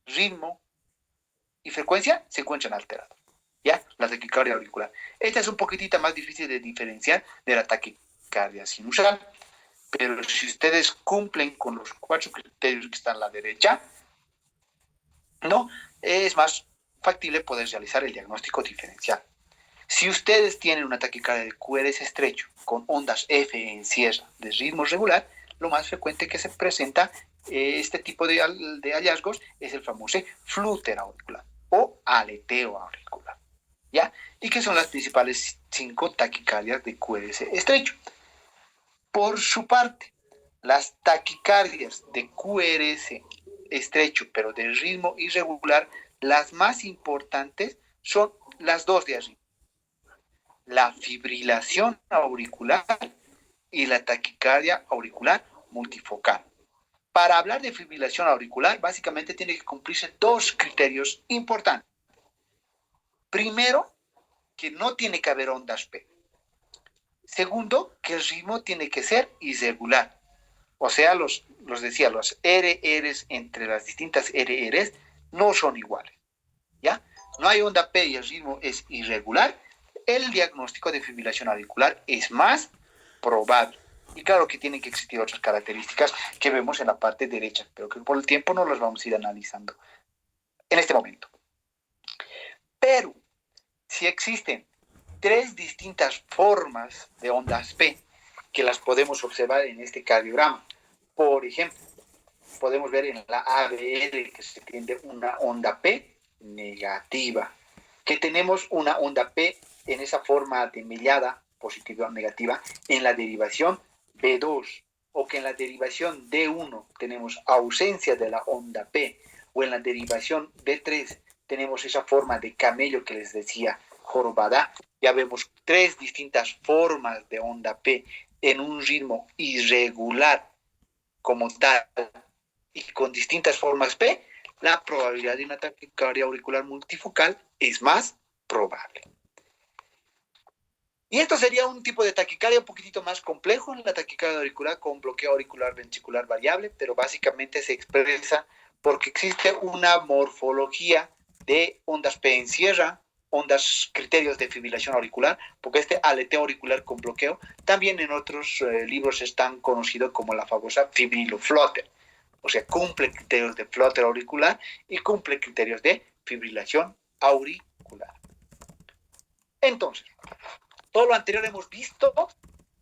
ritmo y frecuencia se encuentran alterados. ¿Ya? La taquicardia auricular. Esta es un poquitito más difícil de diferenciar de la taquicardia sinusal, pero si ustedes cumplen con los 4 criterios que están a la derecha, no, es más factible poder realizar el diagnóstico diferencial. Si ustedes tienen una taquicardia de QRS estrecho con ondas F en sierra de ritmo regular, lo más frecuente que se presenta este tipo de hallazgos es el famoso flúter auricular o aleteo auricular, ¿ya? Y que son las principales 5 taquicardias de QRS estrecho. Por su parte, las taquicardias de QRS estrecho, pero de ritmo irregular, las más importantes son las dos de arriba: la fibrilación auricular y la taquicardia auricular multifocal. Para hablar de fibrilación auricular, básicamente tiene que cumplirse 2 criterios importantes. Primero, que no tiene que haber ondas P. Segundo, que el ritmo tiene que ser irregular. O sea, los RRs entre las distintas RRs no son iguales, ¿ya? No hay onda P y el ritmo es irregular. El diagnóstico de fibrilación auricular es más probable. Y claro que tienen que existir otras características que vemos en la parte derecha, pero que por el tiempo no las vamos a ir analizando en este momento. Pero si existen 3 distintas formas de ondas P que las podemos observar en este cardiograma, por ejemplo, podemos ver en la ABR que se tiende una onda P negativa, que tenemos una onda P en esa forma de mellada, positiva o negativa, en la derivación B2, o que en la derivación D1 tenemos ausencia de la onda P, o en la derivación B3 tenemos esa forma de camello que les decía, jorobada. Ya vemos tres distintas formas de onda P en un ritmo irregular como tal y con distintas formas P, la probabilidad de una taquicardia auricular multifocal es más probable. Y esto sería un tipo de taquicardia un poquitito más complejo, la taquicardia auricular con bloqueo auricular ventricular variable, pero básicamente se expresa porque existe una morfología de ondas P en sierra, ondas criterios de fibrilación auricular, porque este aleteo auricular con bloqueo también en otros libros están conocido como la famosa fibriloflutter. O sea, cumple criterios de flutter auricular y cumple criterios de fibrilación auricular. Entonces, todo lo anterior hemos visto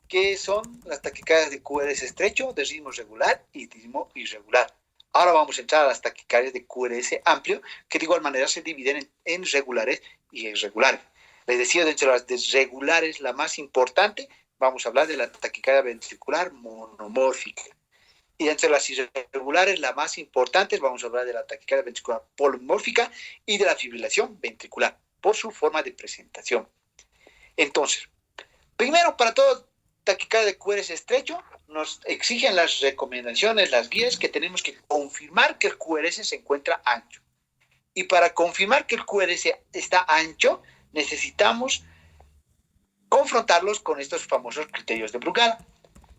que son las taquicardias de QRS estrecho, de ritmo regular y ritmo irregular. Ahora vamos a entrar a las taquicardias de QRS amplio, que de igual manera se dividen en regulares y irregulares. Les decía, dentro de las regulares, la más importante, vamos a hablar de la taquicardia ventricular monomórfica. Y dentro de las irregulares, la más importante, vamos a hablar de la taquicardia ventricular polimórfica y de la fibrilación ventricular, por su forma de presentación. Entonces, primero, para todo taquicardia de QRS estrecho, nos exigen las recomendaciones, las guías, que tenemos que confirmar que el QRS se encuentra ancho. Y para confirmar que el QRS está ancho, necesitamos confrontarlos con estos famosos criterios de Brugada.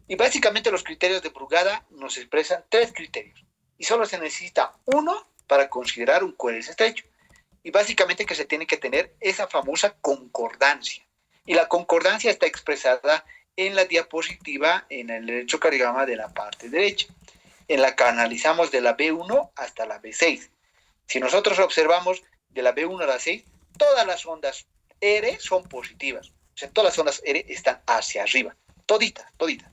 Y básicamente los criterios de Brugada nos expresan tres criterios. Y solo se necesita uno para considerar un QRS estrecho. Y básicamente que se tiene que tener esa famosa concordancia. Y la concordancia está expresada en la diapositiva en el electrocardiograma de la parte derecha, en la que analizamos de la B1 hasta la B6. Si nosotros observamos de la B1 a la 6, todas las ondas R son positivas. O sea, todas las ondas R están hacia arriba. Toditas, toditas.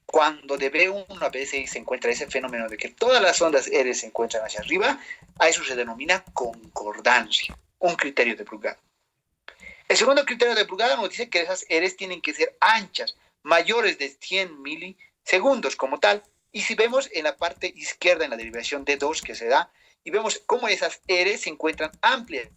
Cuando de B1 a B6 se encuentra ese fenómeno de que todas las ondas R se encuentran hacia arriba, a eso se denomina concordancia, un criterio de Brugada. El segundo criterio de Brugada nos dice que esas Rs tienen que ser anchas, mayores de 100 milisegundos como tal. Y si vemos en la parte izquierda, en la derivación D2 que se da, y vemos cómo esas Rs se encuentran amplias.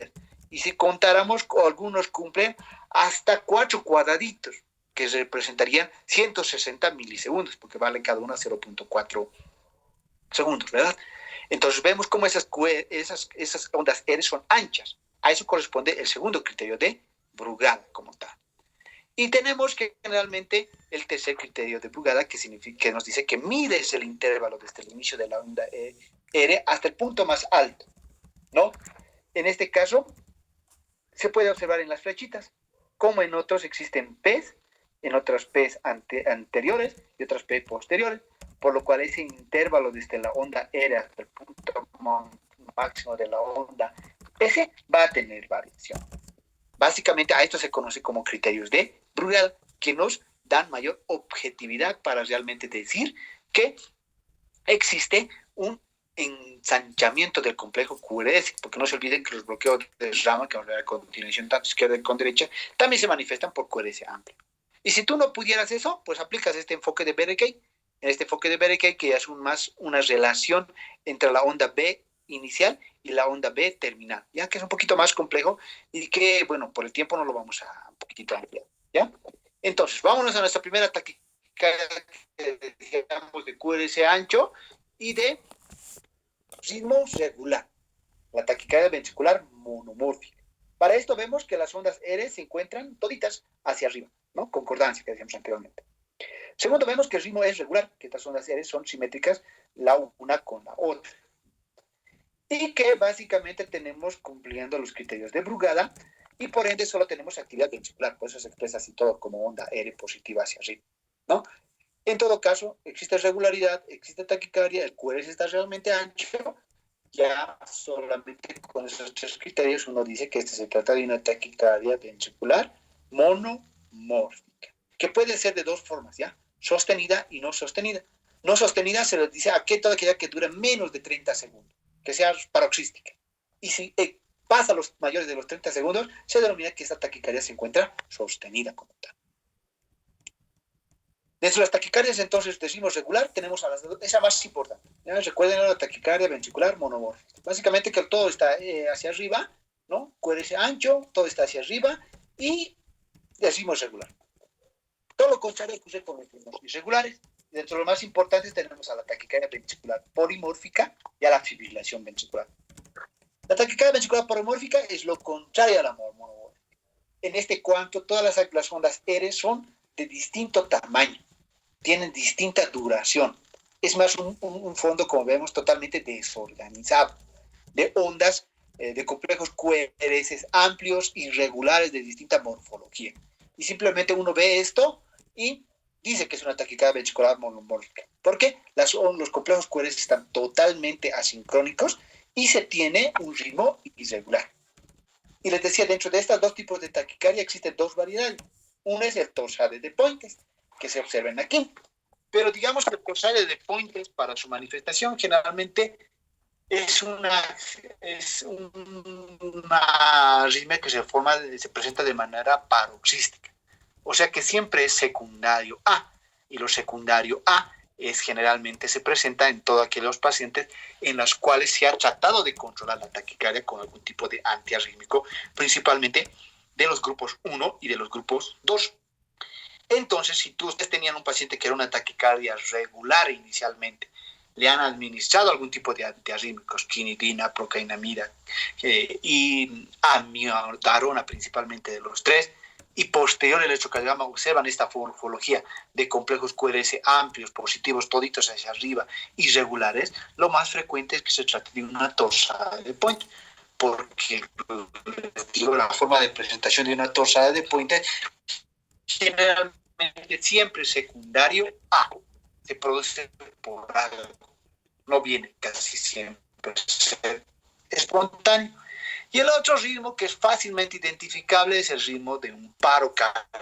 Y si contáramos, algunos cumplen hasta 4 cuadraditos, que representarían 160 milisegundos, porque vale cada una 0.4 segundos, ¿verdad? Entonces vemos cómo esas ondas R son anchas. A eso corresponde el segundo criterio de Brugada como tal. Y tenemos que generalmente el tercer criterio de Brugada, que nos dice que mides el intervalo desde el inicio de la onda R hasta el punto más alto, ¿no? En este caso, se puede observar en las flechitas, como en otros existen P's, en otras P's anteriores y otras P posteriores, por lo cual ese intervalo desde la onda R hasta el punto máximo de la onda S va a tener variación. Básicamente a esto se conoce como criterios de Brugada, que nos dan mayor objetividad para realmente decir que existe un ensanchamiento del complejo QRS, porque no se olviden que los bloqueos de rama, que vamos a ver a continuación, tanto izquierda como derecha, también se manifiestan por QRS amplio. Y si tú no pudieras eso, pues aplicas este enfoque de Berekey. En este enfoque de Berekey, que es más una relación entre la onda B inicial y la onda B terminal, ya que es un poquito más complejo y que, bueno, por el tiempo no lo vamos a un poquitito ampliar, ¿ya? Entonces, vámonos a nuestra primera taquicardia de QRS ancho y de ritmo regular, la taquicardia ventricular monomórfica. Para esto vemos que las ondas R se encuentran toditas hacia arriba, ¿no? Concordancia que decíamos anteriormente. Segundo, vemos que el ritmo es regular, que estas ondas R son simétricas la una con la otra. Y que básicamente tenemos cumpliendo los criterios de Brugada y por ende solo tenemos actividad ventricular, por eso se expresa así todo como onda R positiva hacia arriba, ¿no? En todo caso, existe regularidad, existe taquicardia, el QRS está realmente ancho, ya solamente con esos tres criterios uno dice que se trata de una taquicardia ventricular monomórfica, que puede ser de dos formas, ¿ya? Sostenida y no sostenida. No sostenida se le dice a toda aquella que dure menos de 30 segundos, que sea paroxística. Y si pasa los mayores de los 30 segundos, se denomina que esta taquicardia se encuentra sostenida como tal. Dentro de las taquicardias, entonces, decimos regular, tenemos a esa más importante. ¿Ya? Recuerden la taquicardia ventricular monomórfica. Básicamente que todo está hacia arriba, ¿no? QRS ancho, todo está hacia arriba y decimos regular. Todo lo contrario ocurre con los ritmos irregulares. Dentro de los más importantes tenemos a la taquicardia ventricular polimórfica y a la fibrilación ventricular. La taquicardia ventricular polimórfica es lo contrario a la monomórfica. En este cuanto, todas las ondas R son de distinto tamaño, tienen distinta duración. Es más un fondo, como vemos, totalmente desorganizado, de ondas de complejos QRS amplios, irregulares, de distinta morfología. Y simplemente uno ve esto y dice que es una taquicardia ventricular monomórfica. ¿Por qué? Los complejos QRS están totalmente asincrónicos y se tiene un ritmo irregular. Y les decía, dentro de estos dos tipos de taquicardia existen dos variedades. Una es el torsade de Pointes, que se observan aquí. Pero digamos que el torsade de Pointes, para su manifestación, generalmente es una arritmia que se presenta de manera paroxística. O sea que siempre es secundario A. Y lo secundario A generalmente se presenta en todos aquellos pacientes en los cuales se ha tratado de controlar la taquicardia con algún tipo de antiarrítmico, principalmente de los grupos 1 y de los grupos 2. Entonces, si ustedes tenían un paciente que era una taquicardia regular inicialmente, le han administrado algún tipo de antiarrítmicos, quinidina, procainamida y amiodarona principalmente de los tres, y posterior el electrocardiograma observan esta morfología de complejos QRS amplios, positivos, toditos hacia arriba, irregulares, lo más frecuente es que se trate de una torsade de Pointes, porque digo, la forma de presentación de una torsade de Pointes generalmente siempre secundario A, se produce por algo, no viene casi siempre espontáneo. Y el otro ritmo que es fácilmente identificable es el ritmo de un paro cardíaco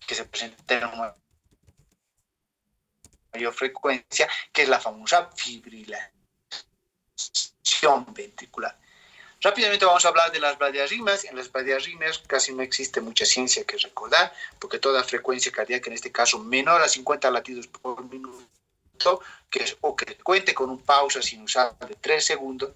que se presenta en una mayor frecuencia, que es la famosa fibrilación ventricular. Rápidamente vamos a hablar de las bradiarritmias. En las bradiarritmias casi no existe mucha ciencia que recordar, porque toda frecuencia cardíaca, en este caso menor a 50 latidos por minuto, o que cuente con un pausa sinusal de 3 segundos,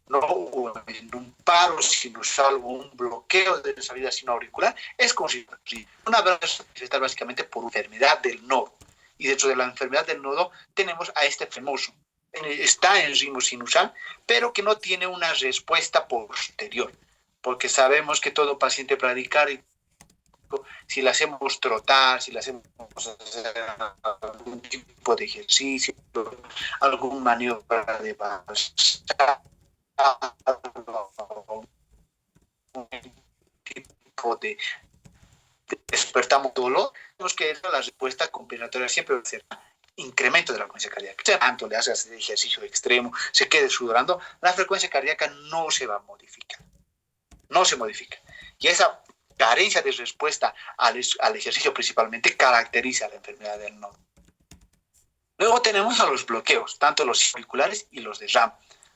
no, o en un paro sinusal o un bloqueo de la salida sinoauricular, es considerado una manifestar básicamente por enfermedad del nodo. Y dentro de la enfermedad del nodo tenemos a este famoso. Está en ritmo sinusal, pero que no tiene una respuesta posterior, porque sabemos que todo paciente bradicárdico, si le hacemos trotar, si le hacemos hacer algún tipo de ejercicio, algún maniobra de basar, un tipo de despertamos dolor, tenemos que la respuesta compensatoria siempre va a ser incremento de la frecuencia cardíaca. Si tanto le hace hacer ejercicio extremo, se quede sudorando, la frecuencia cardíaca no se va a modificar. No se modifica. Y esa carencia de respuesta al ejercicio principalmente caracteriza la enfermedad del nodo. Luego tenemos a los bloqueos, tanto los auriculares y los de RAM.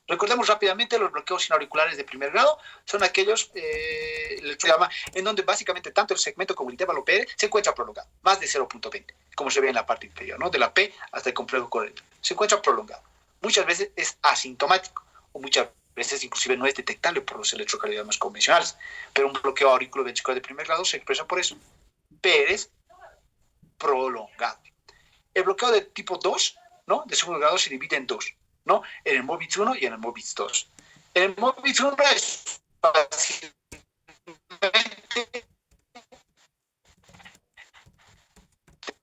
Recordemos rápidamente, los bloqueos sinauriculares de primer grado son aquellos en donde básicamente tanto el segmento como el intervalo PR se encuentra prolongado, más de 0.20, como se ve en la parte inferior, ¿no? De la P hasta el complejo correcto. Se encuentra prolongado. Muchas veces es asintomático, o muchas veces inclusive no es detectable por los electrocardiogramas convencionales, pero un bloqueo auriculoventricular de primer grado se expresa por eso. PRs prolongados. El bloqueo de tipo 2, ¿no? De segundo grado se divide en dos, ¿no? En el MOBITS 1 y en el MOBITS 2. En el MOBITS 1 es fácilmente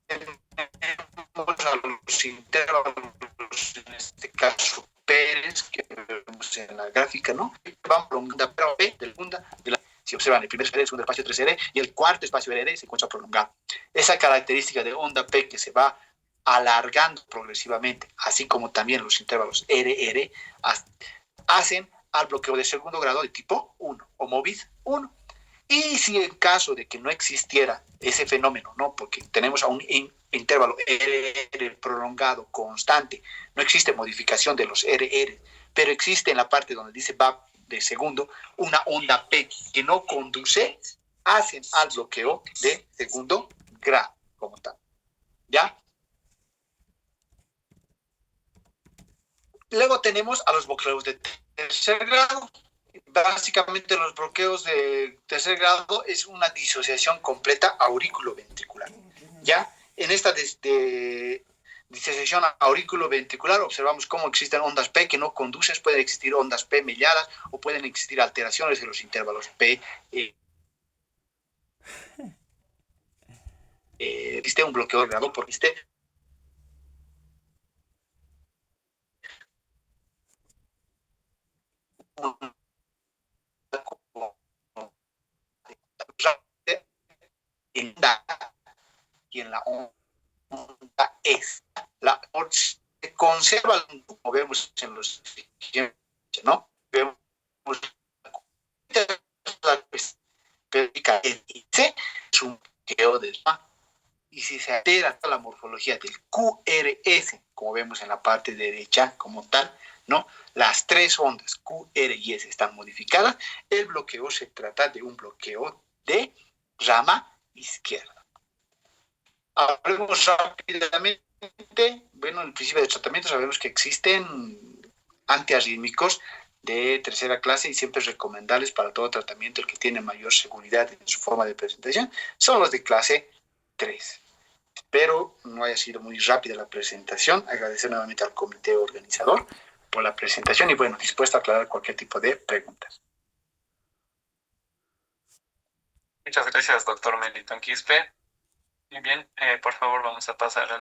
tenemos a los intervalos, en este caso Pérez, que vemos en la gráfica, ¿no? Van prolongando, pero P de la segunda, si observan el primer espacio, el segundo espacio 3R y el cuarto espacio RR se encuentra prolongado. Esa característica de onda P que se va alargando progresivamente, así como también los intervalos RR, hacen al bloqueo de segundo grado de tipo 1 o MOBITS 1. Y si en caso de que no existiera ese fenómeno, ¿no? Porque tenemos a un intervalo RR prolongado, constante, no existe modificación de los RR, pero existe en la parte donde dice VAP de segundo una onda P que no conduce, hacen al bloqueo de segundo grado, como tal. ¿Ya? Luego tenemos a los bloqueos de tercer grado. Básicamente los bloqueos de tercer grado es una disociación completa aurículo-ventricular. ¿Ya? En esta disociación aurículo-ventricular observamos cómo existen ondas P que no conducen, pueden existir ondas P mediadas o pueden existir alteraciones de los intervalos P. Existe un bloqueo de grado porque existe y en la onda es la se conserva como vemos en los ¿no? Vemos la es un bloqueo de y si se altera la morfología del QRS, como vemos en la parte derecha como tal, ¿no? Las tres ondas Q, R y S están modificadas, el bloqueo se trata de un bloqueo de rama izquierda. Hablemos rápidamente, bueno, en el principio de tratamiento sabemos que existen antiarrítmicos de tercera clase y siempre recomendables para todo tratamiento, el que tiene mayor seguridad en su forma de presentación, son los de clase 3. Espero no haya sido muy rápida la presentación. Agradecer nuevamente al comité organizador por la presentación y bueno, dispuesto a aclarar cualquier tipo de preguntas. Muchas gracias, doctor Meliton Quispe. Muy bien, por favor, vamos a pasar a